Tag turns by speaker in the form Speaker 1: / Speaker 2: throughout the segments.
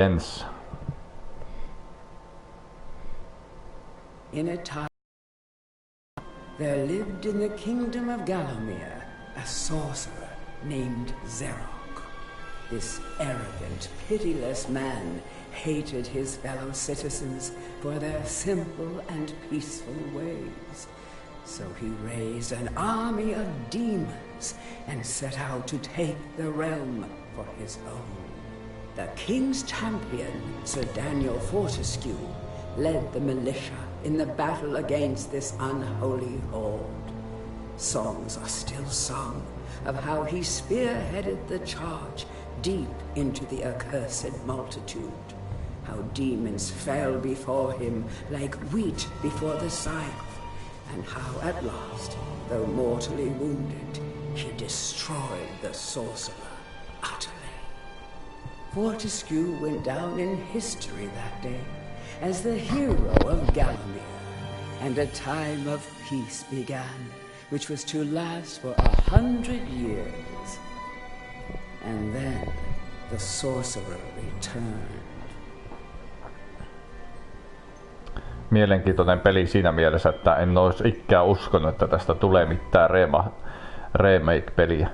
Speaker 1: Ens.
Speaker 2: In a time there lived in the kingdom of Gallowmere a sorcerer named Zerok. This arrogant, pitiless man hated his fellow citizens for their simple and peaceful ways. So he raised an army of demons and set out to take the realm for his own. The king's champion, Sir Daniel Fortescue, led the militia in the battle against this unholy horde. Songs are still sung of how he spearheaded the charge deep into the accursed multitude, how demons fell before him like wheat before the scythe, and how at last, though mortally wounded, he destroyed the sorcerer utterly. Fortescue went down in history that day as the hero of Gallowmere, and a time of peace began, which was to last for 100 years. And then the sorcerer returned.
Speaker 1: Mielenkiintoinen peli siinä mielessä, että en olisi ikään uskonut, että tästä tulee mitään remake-peliä.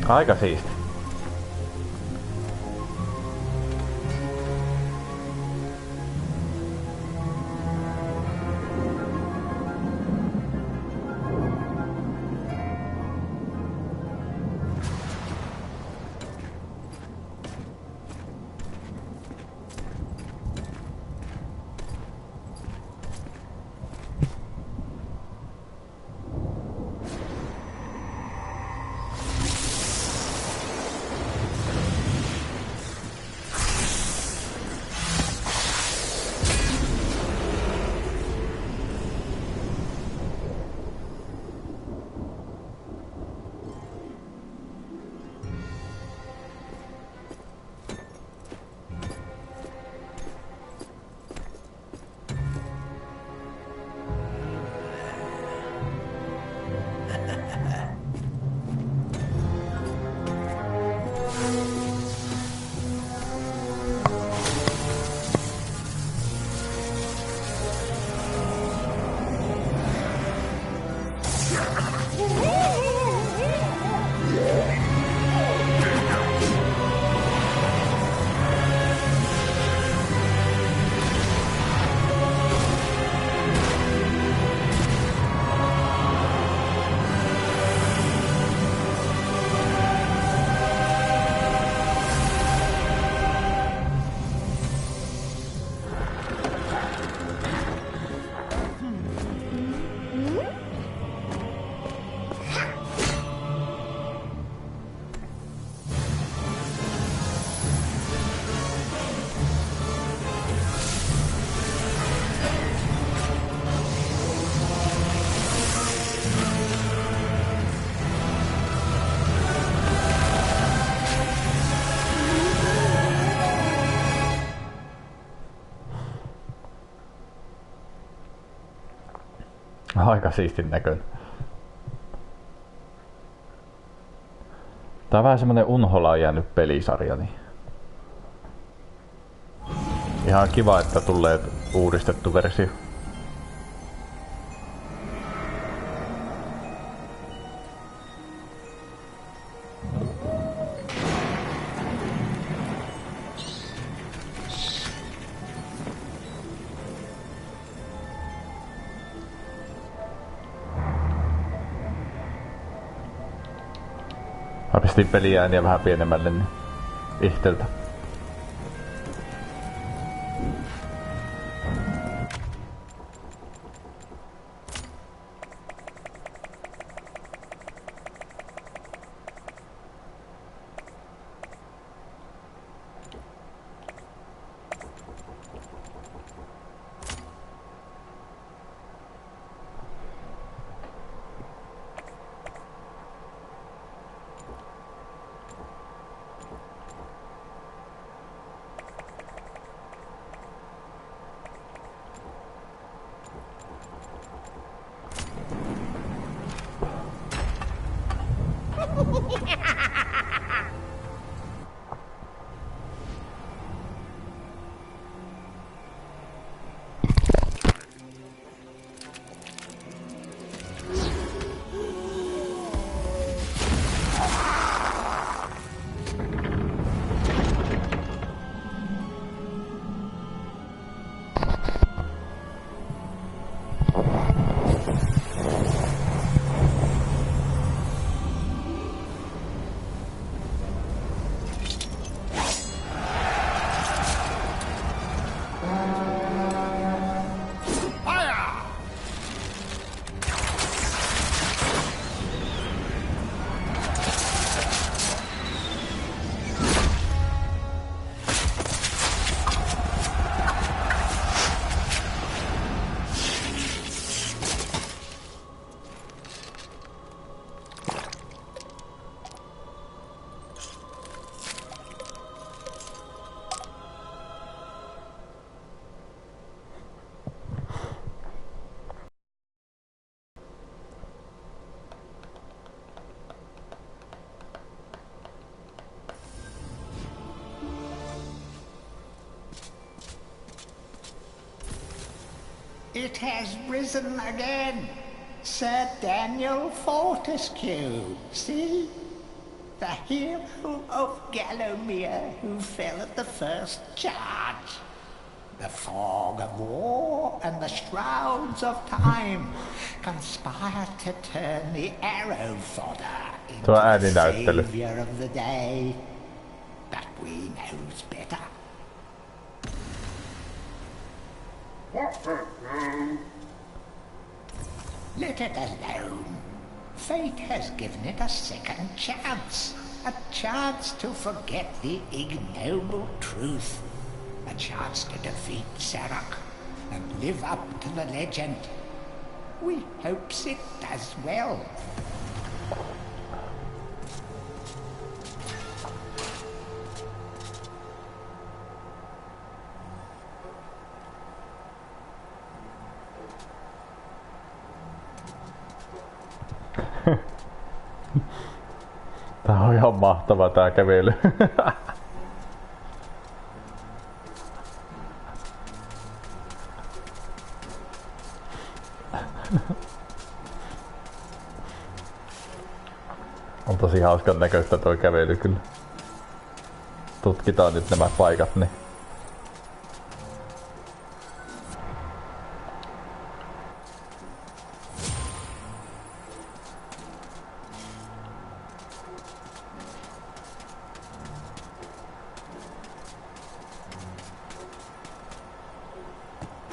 Speaker 1: Aika siisti. Aika siistin näköinen. Tää on vähän semmonen unholaan jäänyt pelisarja, niin ihan kiva, että tulee uudistettu versio. Mä pistin peliääniä vähän pienemmälle niin ihteltä.
Speaker 3: It has risen again. Sir Daniel Fortescue, see? The hero of Gallowmere who fell at the first charge. The fog of war and the shrouds of time conspire to turn the arrow fodder into the saviour of the day. But we knows better. Let it alone. Fate has given it a second chance. A chance to forget the ignoble truth. A chance to defeat Zarok and live up to the legend. We hopes it does well.
Speaker 1: Tää on ihan mahtava tää kävely. On tosi hauskan näköistä toi kävely kyllä. Tutkitaan nyt nämä paikat niin.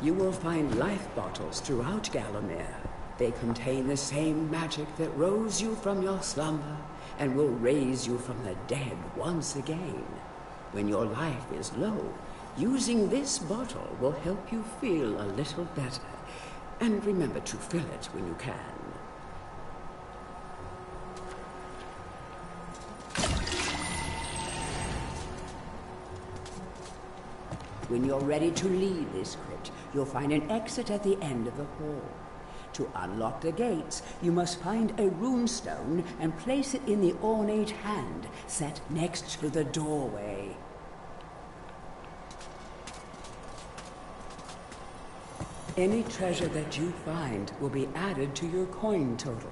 Speaker 2: You will find life bottles throughout Gallowmere. They contain the same magic that rose you from your slumber and will raise you from the dead once again. When your life is low, using this bottle will help you feel a little better. And remember to fill it when you can. When you're ready to leave this crypt, you'll find an exit at the end of the hall. To unlock the gates, you must find a runestone and place it in the ornate hand set next to the doorway. Any treasure that you find will be added to your coin total.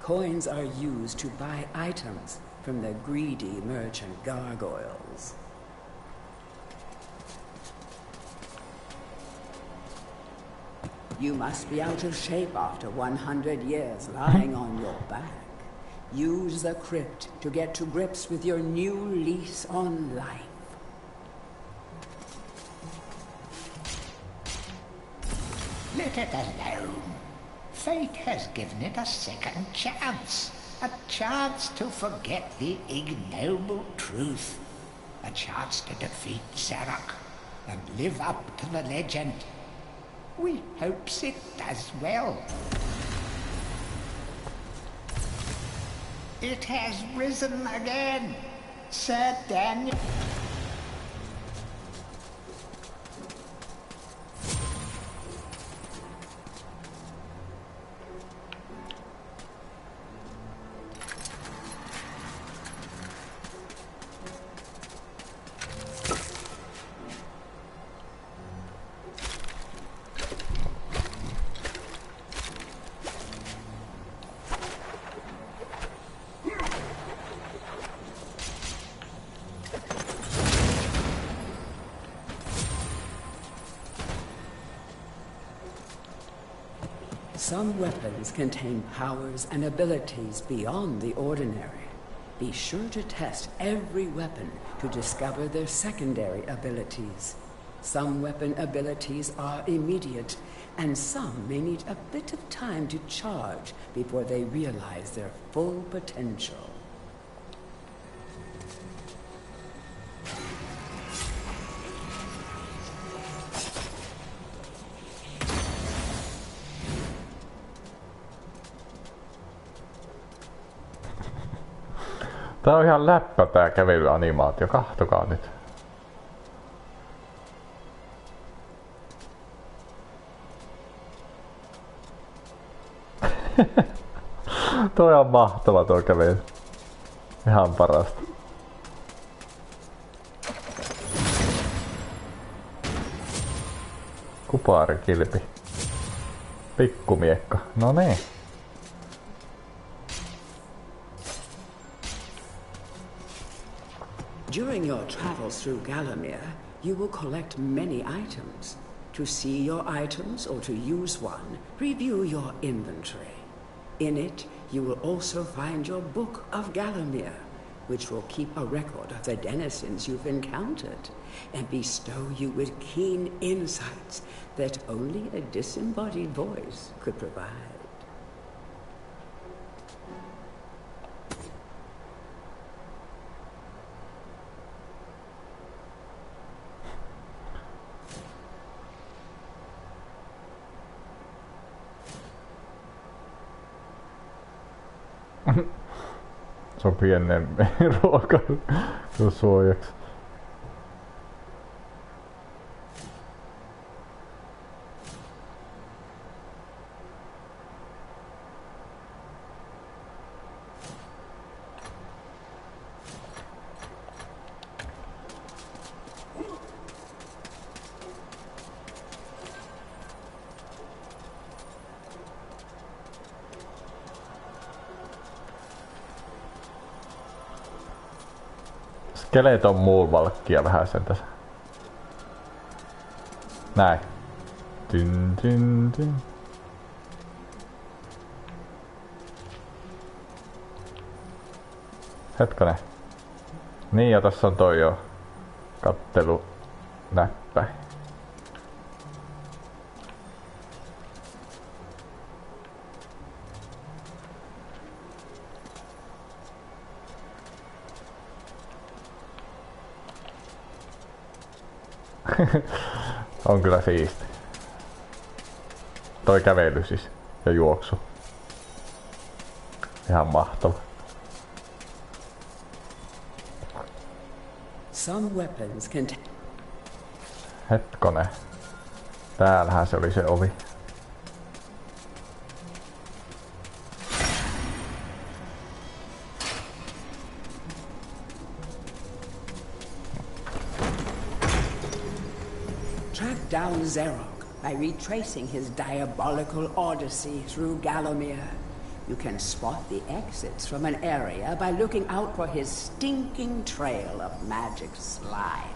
Speaker 2: Coins are used to buy items from the greedy merchant gargoyles. You must be out of shape after 100 years lying on your back. Use the crypt to get to grips with your new lease on life.
Speaker 3: Let it alone. Fate has given it a second chance. A chance to forget the ignoble truth. A chance to defeat Zarok and live up to the legend. We hopes it does well. It has risen again, Sir Daniel.
Speaker 2: Some weapons contain powers and abilities beyond the ordinary. Be sure to test every weapon to discover their secondary abilities. Some weapon abilities are immediate, and some may need a bit of time to charge before they realize their full potential.
Speaker 1: Tää on ihan läppä tää kävelyanimaatio, kahtokaa nyt. Toi on mahtava tuo kävely. Ihan parasta. Kupaarikilpi. Pikkumiekka. No niin.
Speaker 2: During your travels through Gallowmere, you will collect many items. To see your items or to use one, review your inventory. In it, you will also find your Book of Gallowmere, which will keep a record of the denizens you've encountered and bestow you with keen insights that only a disembodied voice could provide.
Speaker 1: Sopii ennen ruokailun suojaksi. Skeleton muulvalkkia vähän sen tässä. Näin. Tyn, tyn, tyn. Hetkonen. Niin ja tossa on toi jo kattelu näppäin. On kyllä siisti. Toi kävely siis ja juoksu. Ihan mahtava.
Speaker 2: Some weapons can
Speaker 1: Hetkonen. Täällähän se oli se ovi.
Speaker 2: track down Zerok by retracing his diabolical odyssey through Gallowmere. You can spot the exits from an area by looking out for his stinking trail of magic slime.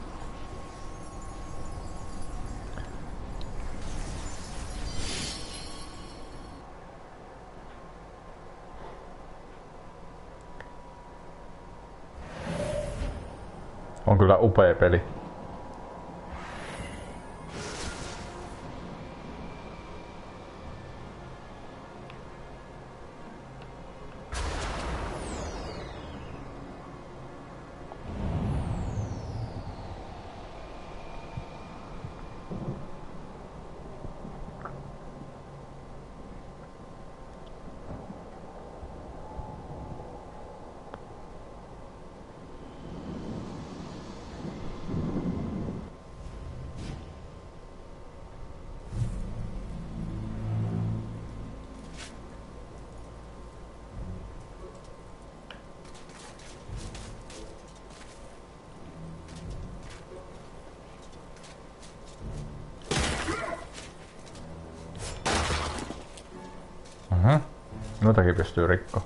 Speaker 1: On kyllä upea peli. Noitakin pystyy rikkoa.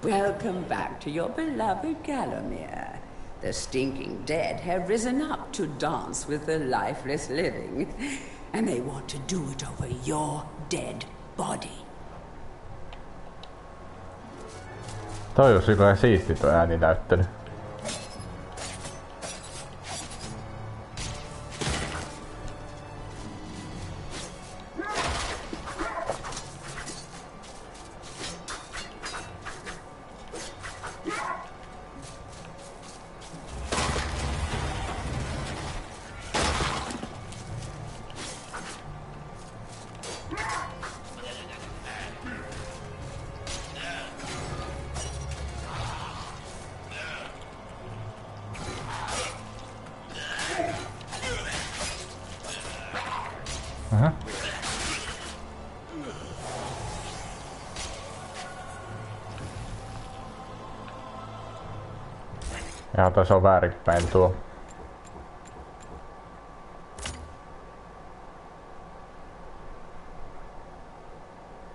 Speaker 2: Welcome back to your beloved Gallowmere. The stinking dead have risen up to dance with the lifeless living, and they want to do it over your dead body.
Speaker 1: Toi on silloin siisti toi ääninäyttely. Ja tässä on väärinpäin tuo.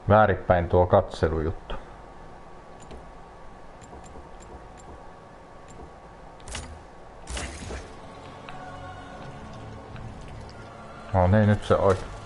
Speaker 1: Väärinpäin tuo katselujuttu. No niin, nyt se oikein.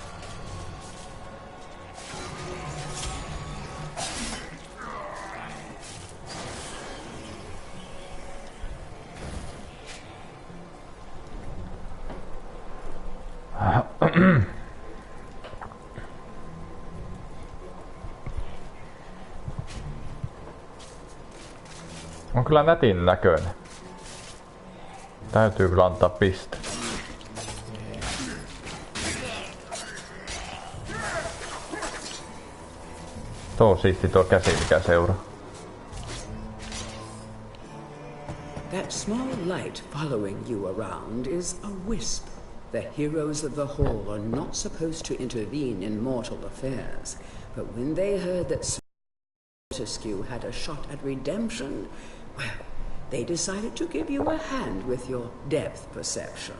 Speaker 1: On kyllä nätin näköinen. Täytyy kyllä antaa piste. Tuo on siisti tuo käsi, mikä seuraa.
Speaker 2: That small light following you around is a wisp. The heroes of the Hall are not supposed to intervene in mortal affairs, but when they heard that Montesquieu had a shot at redemption, well, they decided to give you a hand with your depth perception.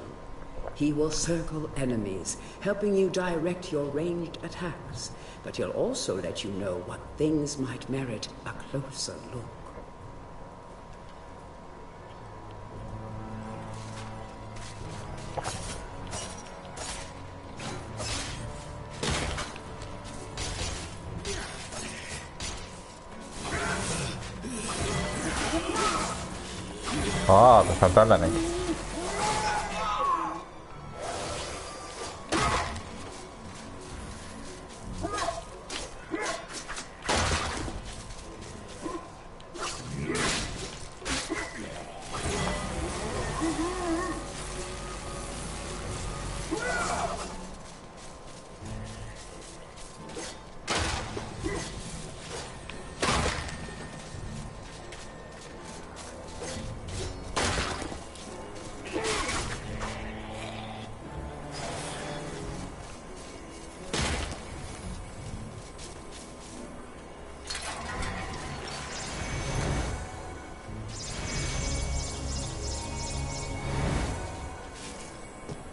Speaker 2: He will circle enemies, helping you direct your ranged attacks, but he'll also let you know what things might merit a closer look.
Speaker 1: Tässä on tällainenkin.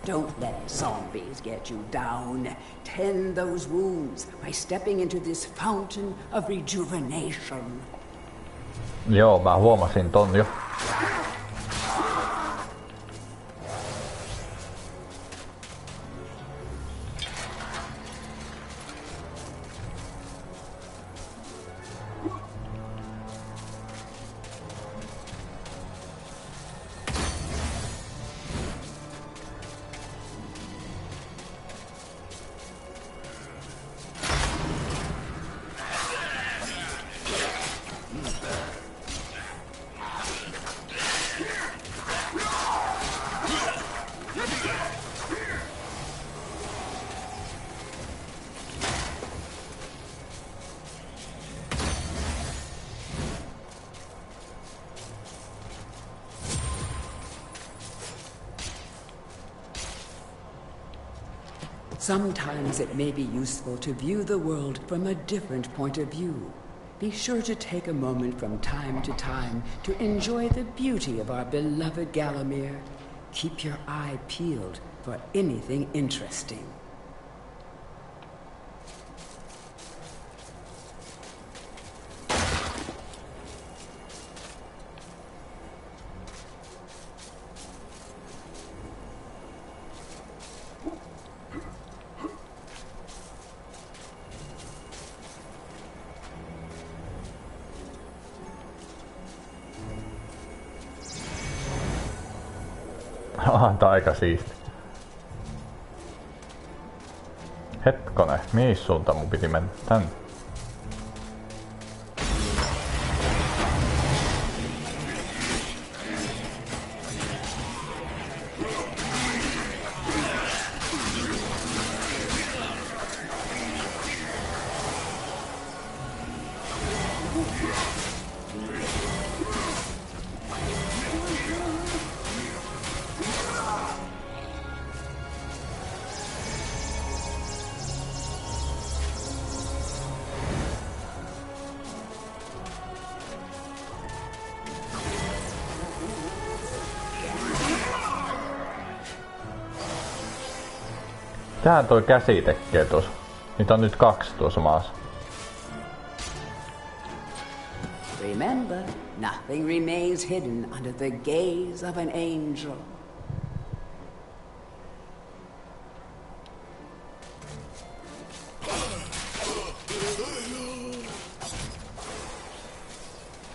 Speaker 2: Don't let zombies get you down. Tend those wounds by stepping into this fountain of rejuvenation.
Speaker 1: Joo, mä huomasin ton jo.
Speaker 2: Sometimes it may be useful to view the world from a different point of view. Be sure to take a moment from time to time to enjoy the beauty of our beloved Gallowmere. Keep your eye peeled for anything interesting.
Speaker 1: Tää aika siisti. Hetkonen, mihin suuntaan mun piti mennä? Tänne. Tähän toi käsi tekee tuossa. Niitä on nyt 2 tuossa maassa.
Speaker 2: Remember, nothing remains hidden under the gaze of an angel.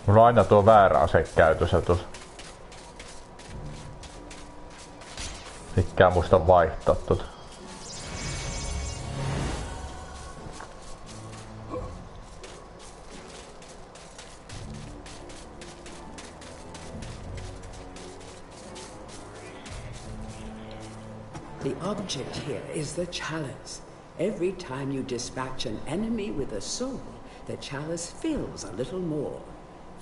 Speaker 1: Mulla on aina tuo väärä ase käytössä tuossa. Tykkää musta vaihtaa tuota.
Speaker 2: The object here is the chalice. Every time you dispatch an enemy with a soul, the chalice fills a little more.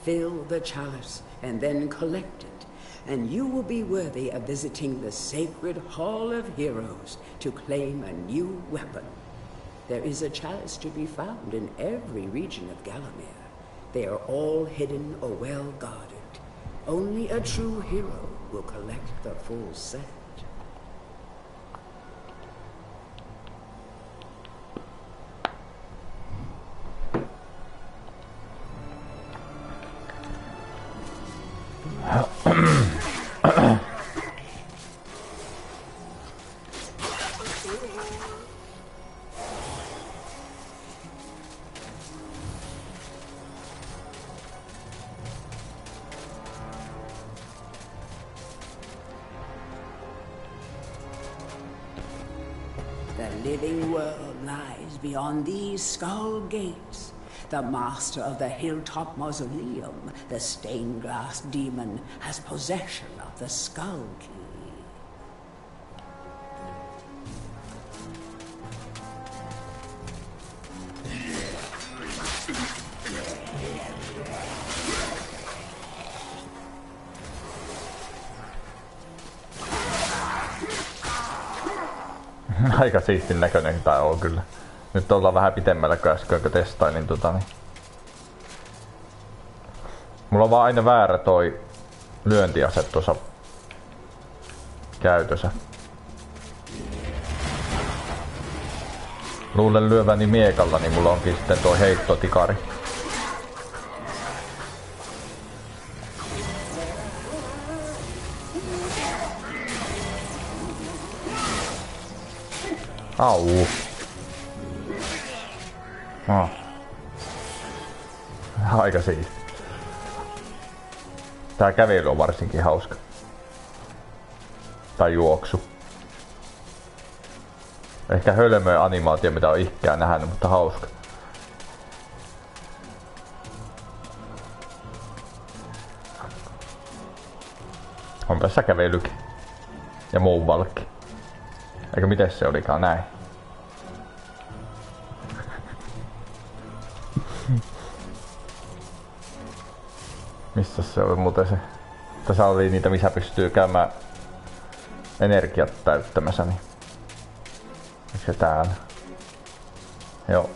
Speaker 2: Fill the chalice and then collect it, and you will be worthy of visiting the sacred Hall of Heroes to claim a new weapon. There is a chalice to be found in every region of Gallowmere. They are all hidden or well guarded. Only a true hero will collect the full set. The living world lies beyond these skull gates. The master of the hilltop mausoleum, the stained glass demon, has possession of the skull key.
Speaker 1: Aika siistin näköinen tää on kyllä. Nyt ollaan vähän pitemmällä kuin äsken, kun testailin niin. Mulla on vaan aina väärä toi lyöntiase tuossa käytössä. Luulen lyöväni miekalla, niin mulla onkin sitten tuo heittotikari. Au. Aika siisti. Tää kävely on varsinkin hauska. Tai juoksu. Ehkä hölmöä animaatio, mitä on ikään nähnyt, mutta hauska. On tässä kävelykin. Ja muu valkki. Eikö miten se olikaan näin? Missä se oli muuten se? Tässä oli niitä, missä pystyy käymään energiat täyttämässä, niin eikö se täällä? Joo.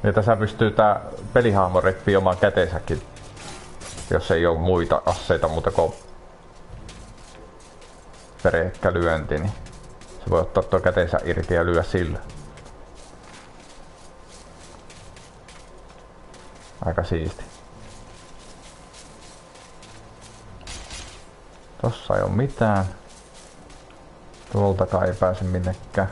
Speaker 1: Ja tässä pystyy tää pelihahmo reppiä oman käteensäkin, jos ei oo muita asseita muuta kuin perekkä lyönti, niin se voi ottaa tuo käteensä irti ja lyödä sillä. Aika siisti. Tossa ei oo mitään. Tuoltakaan ei pääse minnekään.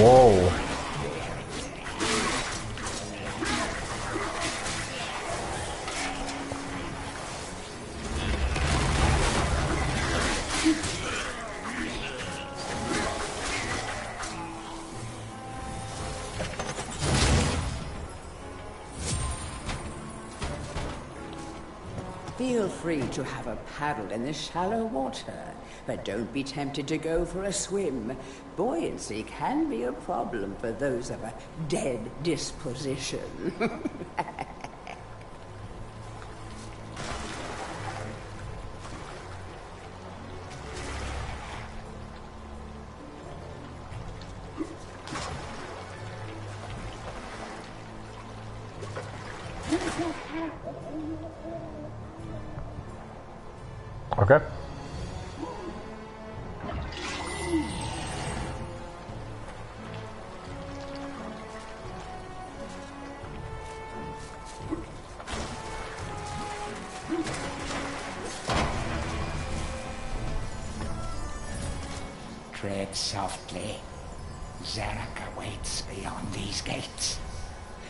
Speaker 1: Wow.
Speaker 2: Feel free to have a paddle in the shallow water, but don't be tempted to go for a swim. Buoyancy can be a problem for those of a dead disposition.
Speaker 1: Okay.
Speaker 3: Tread softly. Zarek awaits beyond these gates.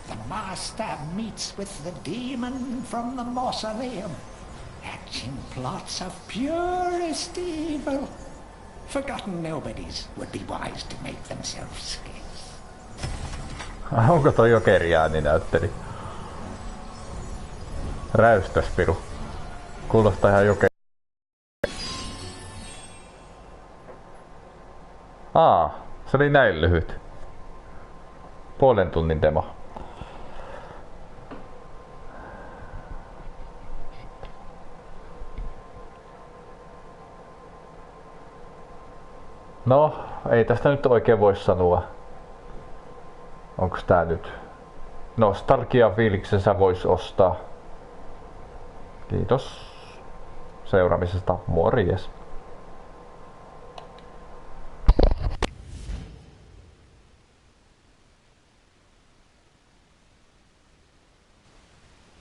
Speaker 3: The master meets with the demon from the mausoleum, hatching plots of purest evil. Forgotten nobodies would be wise to make themselves scarce.
Speaker 1: Onko toi Jokeri ääninäytteli? Räystäspiru. Kuulostaa ihan Jokeri. Se oli näin lyhyt. Puolen tunnin demo. No, ei tästä nyt oikein voi sanoa. Onks tää nyt nostalgia-fiiliksensä voisi ostaa. Kiitos seuraamisesta. Morjes.